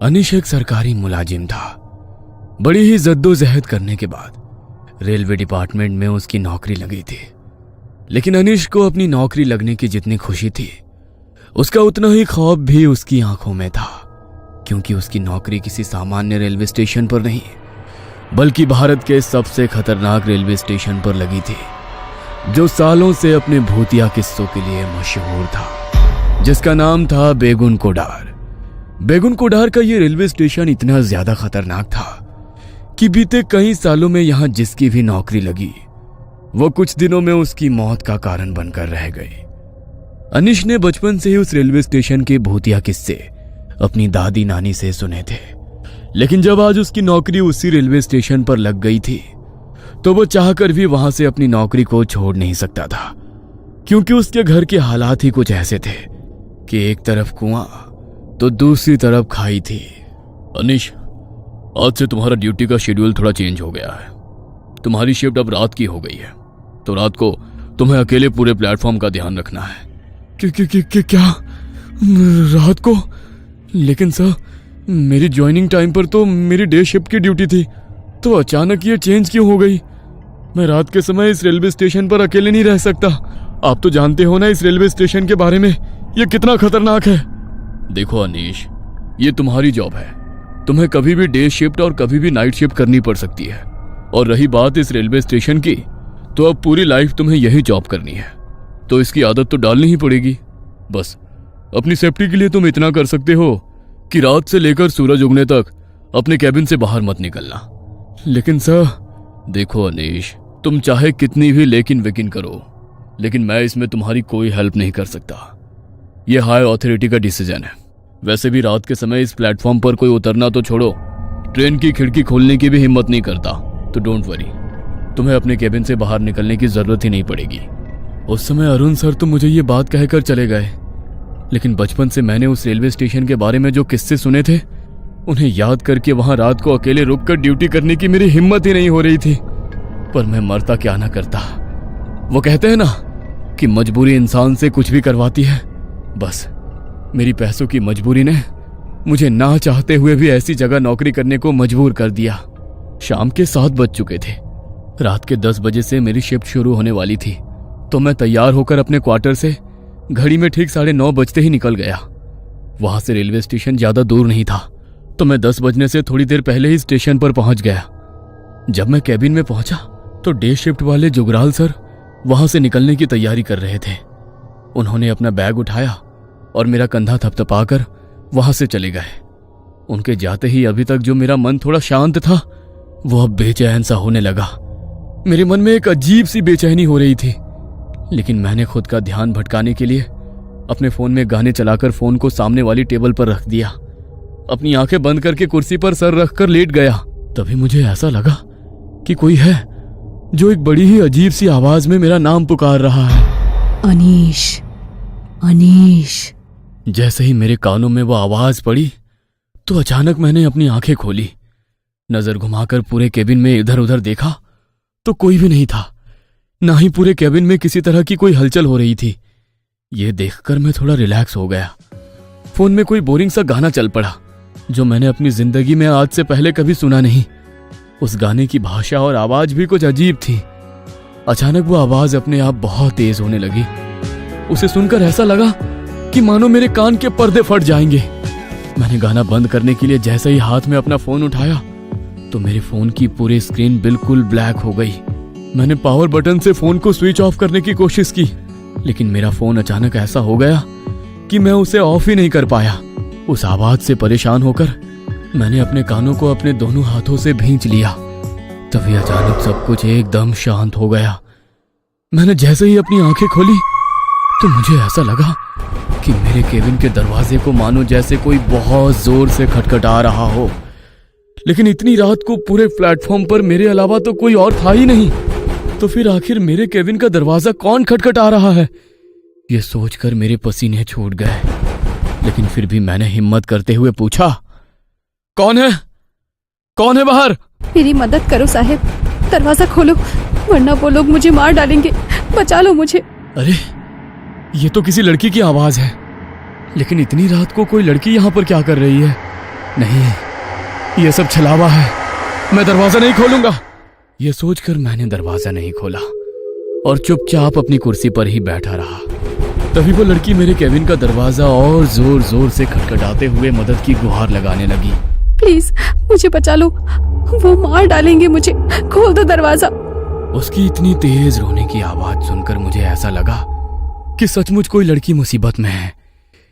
अनिश एक सरकारी मुलाजिम था। बड़ी ही जद्दोजहद करने के बाद रेलवे डिपार्टमेंट में उसकी नौकरी लगी थी। लेकिन अनिश को अपनी नौकरी लगने की जितनी खुशी थी, उसका उतना ही खौफ भी उसकी आंखों में था, क्योंकि उसकी नौकरी किसी सामान्य रेलवे स्टेशन पर नहीं, बल्कि भारत के सबसे खतरनाक रेलवे स्टेशन पर लगी थी, जो सालों से अपने भूतिया किस्सों के लिए मशहूर था, जिसका नाम था बेगुन कोडार। बेगुन कोडार का ये रेलवे स्टेशन इतना ज्यादा खतरनाक था कि बीते कई सालों में यहां जिसकी भी नौकरी लगी, वो कुछ दिनों में उसकी मौत का कारण बनकर रह गई। अनिश ने बचपन से ही उस रेलवे स्टेशन के भूतिया किस्से अपनी दादी नानी से सुने थे, लेकिन जब आज उसकी नौकरी उसी रेलवे स्टेशन पर लग गई थी, तो वो चाहकर भी वहां से अपनी नौकरी को छोड़ नहीं सकता था, क्योंकि उसके घर के हालात ही कुछ ऐसे थे कि एक तरफ कुआं तो दूसरी तरफ खाई थी। अनिश, आज से तुम्हारा ड्यूटी का शेड्यूल थोड़ा चेंज हो गया है। तुम्हारी शिफ्ट अब रात की हो गई है, तो रात को तुम्हें अकेले पूरे प्लेटफॉर्म का ध्यान रखना है। क्या रात को? लेकिन सर, मेरी ज्वाइनिंग टाइम पर तो मेरी डे शिफ्ट की ड्यूटी थी, तो अचानक ये चेंज क्यों हो गई? मैं रात के समय इस रेलवे स्टेशन पर अकेले नहीं रह सकता। आप तो जानते हो ना इस रेलवे स्टेशन के बारे में, ये कितना खतरनाक है। देखो अनीश, ये तुम्हारी जॉब है, तुम्हें कभी भी डे शिफ्ट और कभी भी नाइट शिफ्ट करनी पड़ सकती है। और रही बात इस रेलवे स्टेशन की, तो अब पूरी लाइफ तुम्हें यही जॉब करनी है, तो इसकी आदत तो डालनी ही पड़ेगी। बस अपनी सेफ्टी के लिए तुम इतना कर सकते हो कि रात से लेकर सूरज उगने तक अपने कैबिन से बाहर मत निकलना। लेकिन सर, देखो अनीश, तुम चाहे कितनी भी लेकिन वेकिन करो, लेकिन मैं इसमें तुम्हारी कोई हेल्प नहीं कर सकता। यह हाई अथॉरिटी का डिसीजन है। वैसे भी रात के समय इस प्लेटफॉर्म पर कोई उतरना तो छोड़ो, ट्रेन की खिड़की खोलने की भी हिम्मत नहीं करता, तो डोंट वरी, तुम्हें अपने कैबिन से बाहर निकलने की जरूरत ही नहीं पड़ेगी। उस समय अरुण सर तो मुझे ये बात कहकर चले गए, लेकिन बचपन से मैंने उस रेलवे स्टेशन के बारे में जो किस्से सुने थे, उन्हें याद करके वहां रात को अकेले रुककर ड्यूटी करने की मेरी हिम्मत ही नहीं हो रही थी। पर मैं मरता क्या ना करता। वो कहते हैं ना कि मजबूरी इंसान से कुछ भी करवाती है। बस मेरी पैसों की मजबूरी ने मुझे ना चाहते हुए भी ऐसी जगह नौकरी करने को मजबूर कर दिया। शाम के 7 बज चुके थे। रात के 10 बजे से मेरी शिफ्ट शुरू होने वाली थी, तो मैं तैयार होकर अपने क्वार्टर से घड़ी में ठीक 9:30 बजते ही निकल गया। वहां से रेलवे स्टेशन ज्यादा दूर नहीं था, तो मैं 10 बजने से थोड़ी देर पहले ही स्टेशन पर पहुंच गया। जब मैं कैबिन में पहुंचा तो डे शिफ्ट वाले जुगराल सर वहां से निकलने की तैयारी कर रहे थे। उन्होंने अपना बैग उठाया और मेरा कंधा थपथपाकर वहां से चले गए। उनके जाते ही अभी तक जो मेरा मन थोड़ा शांत था, वो अब बेचैन सा होने लगा। मेरे मन में एक अजीब सी बेचैनी हो रही थी, लेकिन मैंने खुद का ध्यान भटकाने के लिए अपने फोन में गाने चलाकर फोन को सामने वाली टेबल पर रख दिया। अपनी आंखें बंद करके कुर्सी पर सर रखकर लेट गया। तभी मुझे ऐसा लगा कि कोई है जो एक बड़ी ही अजीब सी आवाज में मेरा नाम पुकार रहा है, अनीश, अनीश। जैसे ही मेरे कानों में वो आवाज पड़ी, तो अचानक मैंने अपनी आंखें खोली। नजर घुमाकर पूरे केबिन में इधर उधर देखा तो कोई भी नहीं था, ना ही पूरे केबिन में किसी तरह की कोई हलचल हो रही थी। ये देखकर मैं थोड़ा रिलैक्स हो गया। फोन में कोई बोरिंग सा गाना चल पड़ा, जो मैंने अपनी जिंदगी में आज से पहले कभी सुना नहीं। उस गाने की भाषा और आवाज भी कुछ अजीब थी। अचानक वो आवाज अपने आप बहुत तेज होने लगी। उसे सुनकर ऐसा लगा कि मानो मेरे कान के पर्दे फट जाएंगे। मैंने गाना बंद करने के लिए जैसे ही हाथ में अपना फोन उठाया, तो मेरे फोन की पूरी स्क्रीन बिल्कुल ब्लैक हो गई। मैंने पावर बटन से फोन को स्विच ऑफ करने की कोशिश की, लेकिन मेरा फोन अचानक ऐसा हो गया कि मैं उसे ऑफ ही नहीं कर पाया। उस आवाज से परेशान होकर मैंने अपने कानों को अपने दोनों हाथों से भींच लिया। तभी अचानक सब कुछ एकदम शांत हो गया। मैंने जैसे ही अपनी आंखें खोली, तो मुझे ऐसा लगा कि मेरे केबिन के दरवाजे को मानो जैसे कोई बहुत जोर से खटखटा रहा हो। लेकिन इतनी रात को पूरे प्लेटफॉर्म पर मेरे अलावा तो कोई और था ही नहीं। तो फिर आखिर मेरे केबिन का दरवाजा कौन खटखटा रहा है? ये सोचकर मेरे पसीने छूट गए, लेकिन फिर भी मैंने हिम्मत करते हुए पूछा, कौन है? कौन है बाहर? मेरी मदद करो साहब, दरवाजा खोलो, वरना वो लोग मुझे मार डालेंगे। बचा लो मुझे। अरे, ये तो किसी लड़की की आवाज है। लेकिन इतनी रात को कोई लड़की यहाँ पर क्या कर रही है? नहीं, ये सब छलावा है, मैं दरवाजा नहीं खोलूंगा। यह सोचकर मैंने दरवाजा नहीं खोला और चुपचाप अपनी कुर्सी पर ही बैठा रहा। तभी वो लड़की मेरे केबिन का दरवाजा और जोर जोर से खटखटाते हुए मदद की गुहार लगाने लगी। प्लीज मुझे बचा लो, वो मार डालेंगे मुझे, खोल दो दरवाजा। उसकी इतनी तेज रोने की आवाज सुनकर मुझे ऐसा लगा कि सचमुच कोई लड़की मुसीबत में है।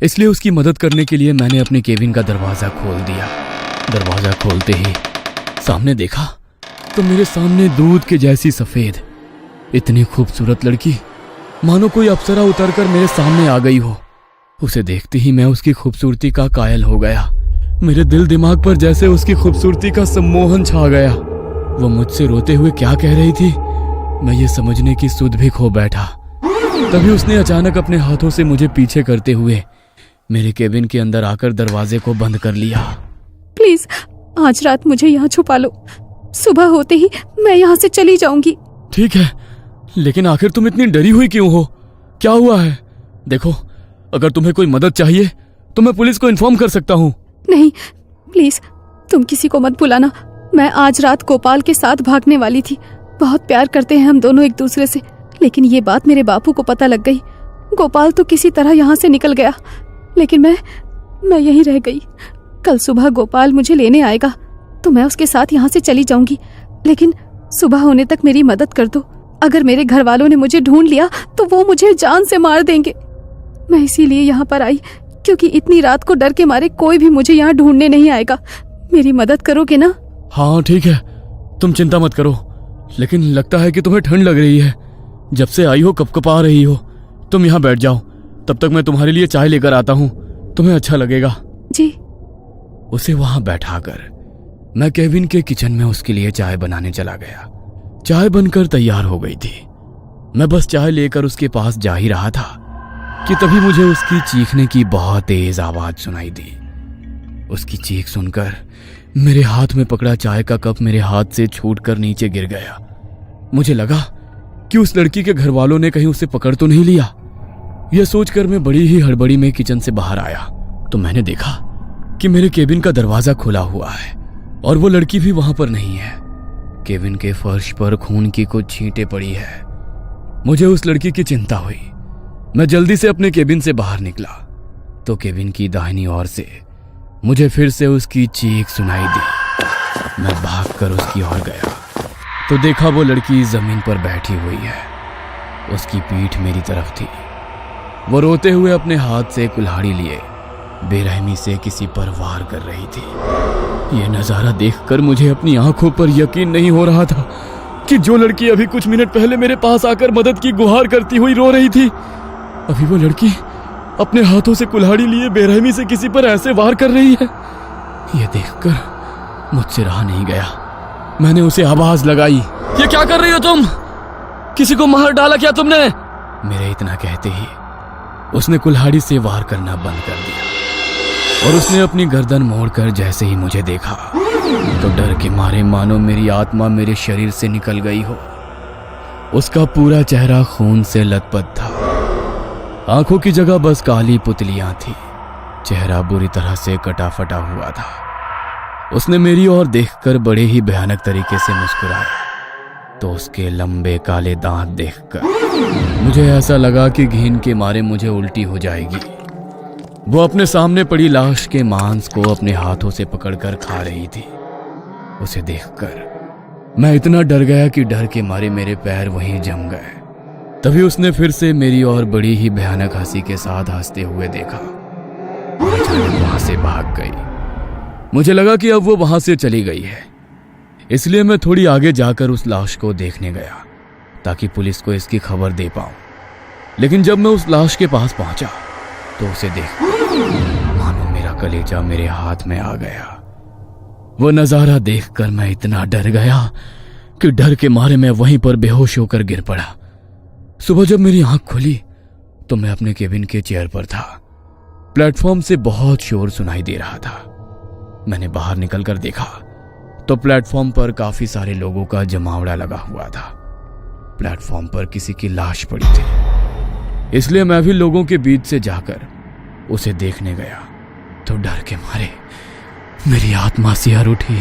इसलिए उसकी मदद करने के लिए मैंने अपने केबिन का दरवाजा खोल दिया। दरवाजा खोलते ही सामने देखा तो मेरे सामने दूध के जैसी सफेद इतनी खूबसूरत लड़की, मानो कोई अप्सरा उतरकर मेरे सामने आ गई हो। उसे देखते ही मैं उसकी खूबसूरती का कायल हो गया। मेरे दिल दिमाग पर जैसे उसकी खूबसूरती का सम्मोहन छा गया। वो मुझसे रोते हुए क्या कह रही थी, मैं ये समझने की सुध भी खो बैठा। तभी उसने अचानक अपने हाथों से मुझे पीछे करते हुए मेरे केबिन के अंदर आकर दरवाजे को बंद कर लिया। प्लीज आज रात मुझे यहाँ छुपा लो, सुबह होते ही मैं यहाँ से चली जाऊंगी। ठीक है, लेकिन आखिर तुम इतनी डरी हुई क्यों हो? क्या हुआ है? देखो, अगर तुम्हें कोई मदद चाहिए तो मैं पुलिस को इन्फॉर्म कर सकता हूँ। नहीं प्लीज, तुम किसी को मत बुलाना। मैं आज रात गोपाल के साथ भागने वाली थी। बहुत प्यार करते हैं हम दोनों एक दूसरे से, लेकिन ये बात मेरे बापू को पता लग गई। गोपाल तो किसी तरह यहाँ से निकल गया, लेकिन मैं यहीं रह गई। कल सुबह गोपाल मुझे लेने आएगा तो मैं उसके साथ यहाँ से चली जाऊंगी, लेकिन सुबह होने तक मेरी मदद कर दो। अगर मेरे घर वालों ने मुझे ढूंढ लिया तो वो मुझे जान से मार देंगे। मैं इसीलिए यहाँ पर आई, क्योंकि इतनी रात को डर के मारे कोई भी मुझे यहाँ ढूंढने नहीं आएगा। मेरी मदद करोगे ना? हाँ ठीक है, तुम चिंता मत करो, लेकिन लगता है कि तुम्हें ठंड लग रही है। जब से आई हो कपकपा रही हो। तुम यहाँ बैठ जाओ, तब तक मैं तुम्हारे लिए चाय लेकर आता हूँ, तुम्हें अच्छा लगेगा। जी। उसे वहां बैठाकर मैं केबिन के किचन में उसके लिए चाय बनाने चला गया। चाय बनकर तैयार हो गई थी। मैं बस चाय लेकर उसके पास जा ही रहा था कि तभी मुझे उसकी चीखने की बहुत तेज आवाज सुनाई दी। उसकी चीख सुनकर मेरे हाथ में पकड़ा चाय का कप मेरे हाथ से छूटकर नीचे गिर गया। मुझे लगा कि उस लड़की के घर वालों ने कहीं उसे पकड़ तो नहीं लिया। यह सोचकर मैं बड़ी ही हड़बड़ी में किचन से बाहर आया तो मैंने देखा कि मेरे केबिन का दरवाजा खुला हुआ है और वो लड़की भी वहां पर नहीं है। केबिन के फर्श पर खून की कुछ छींटें पड़ी है। मुझे उस लड़की की चिंता हुई। मैं जल्दी से अपने केबिन से बाहर निकला तो केबिन की दाहिनी ओर से मुझे फिर से उसकी चीख सुनाई दी। मैं भागकर उसकी ओर गया तो देखा वो लड़की जमीन पर बैठी हुई है। उसकी पीठ मेरी तरफ थी। वो रोते हुए अपने हाथ से कुल्हाड़ी लिए बेरहमी से किसी पर वार कर रही थी। यह नजारा देखकर मुझे अपनी आंखों पर यकीन नहीं हो रहा था कि जो लड़की अभी कुछ मिनट पहले मेरे पास आकर मदद की गुहार करती हुई रो रही थी, अभी वो लड़की अपने हाथों से कुल्हाड़ी लिए बेरहमी से किसी पर ऐसे वार कर रही है। यह देखकर मुझसे रहा नहीं गया। मैंने उसे आवाज लगाई, ये क्या कर रही हो तुम? किसी को मार डाला क्या तुमने? मेरे इतना कहते ही उसने कुल्हाड़ी से वार करना बंद कर दिया और उसने अपनी गर्दन मोड़कर जैसे ही मुझे देखा तो डर के मारे मानो मेरी आत्मा मेरे शरीर से निकल गई हो। उसका पूरा चेहरा खून से लथपथ था। आंखों की जगह बस काली पुतलियां थी। चेहरा बुरी तरह से कटा फटा हुआ था। उसने मेरी ओर देखकर बड़े ही भयानक तरीके से मुस्कुराया तो उसके लंबे काले दांत देखकर मुझे ऐसा लगा कि घिन के मारे मुझे उल्टी हो जाएगी। वो अपने सामने पड़ी लाश के मांस को अपने हाथों से पकड़कर खा रही थी। उसे देखकर मैं इतना डर गया कि डर के मारे मेरे पैर वहीं जम गए। तभी उसने फिर से मेरी ओर बड़ी ही भयानक हंसी के साथ हंसते हुए देखा और अचानक वहां से भाग गई। मुझे लगा कि अब वो वहां से चली गई है, इसलिए मैं थोड़ी आगे जाकर उस लाश को देखने गया ताकि पुलिस को इसकी खबर दे पाऊं। लेकिन जब मैं उस लाश के पास पहुंचा तो उसे देख मानो मेरा कलेजा मेरे हाथ में आ गया। वो नजारा देखकर मैं इतना डर गया कि डर के मारे मैं वहीं पर बेहोश होकर गिर पड़ा। सुबह जब मेरी आंख खुली तो मैं अपने केबिन के चेयर पर था। प्लेटफॉर्म से बहुत शोर सुनाई दे रहा था। मैंने बाहर निकलकर देखा तो प्लेटफॉर्म पर काफी सारे लोगों का जमावड़ा लगा हुआ था। प्लेटफॉर्म पर किसी की लाश पड़ी थी, इसलिए मैं भी लोगों के बीच से जाकर उसे देखने गया तो डर के मारे मेरी आत्मा सिहर उठी,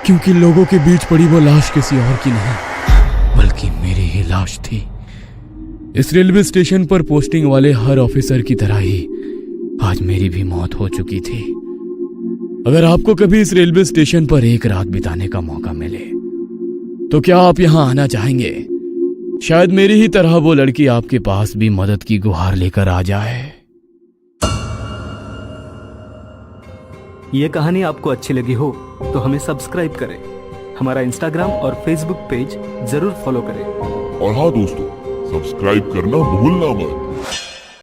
क्योंकि लोगों के बीच पड़ी वो लाश किसी और की नहीं बल्कि मेरी ही लाश थी। इस रेलवे स्टेशन पर पोस्टिंग वाले हर ऑफिसर की तरह ही आज मेरी भी मौत हो चुकी थी। अगर आपको कभी इस रेलवे स्टेशन पर एक रात बिताने का मौका मिले तो क्या आप यहां आना चाहेंगे? शायद मेरी ही तरह वो लड़की आपके पास भी मदद की गुहार लेकर आ जाए। ये कहानी आपको अच्छी लगी हो तो हमें सब्सक्राइब करें, हमारा इंस्टाग्राम और फेसबुक पेज जरूर फॉलो करें। और हाँ दोस्तों, सब्सक्राइब करना भूलना मत।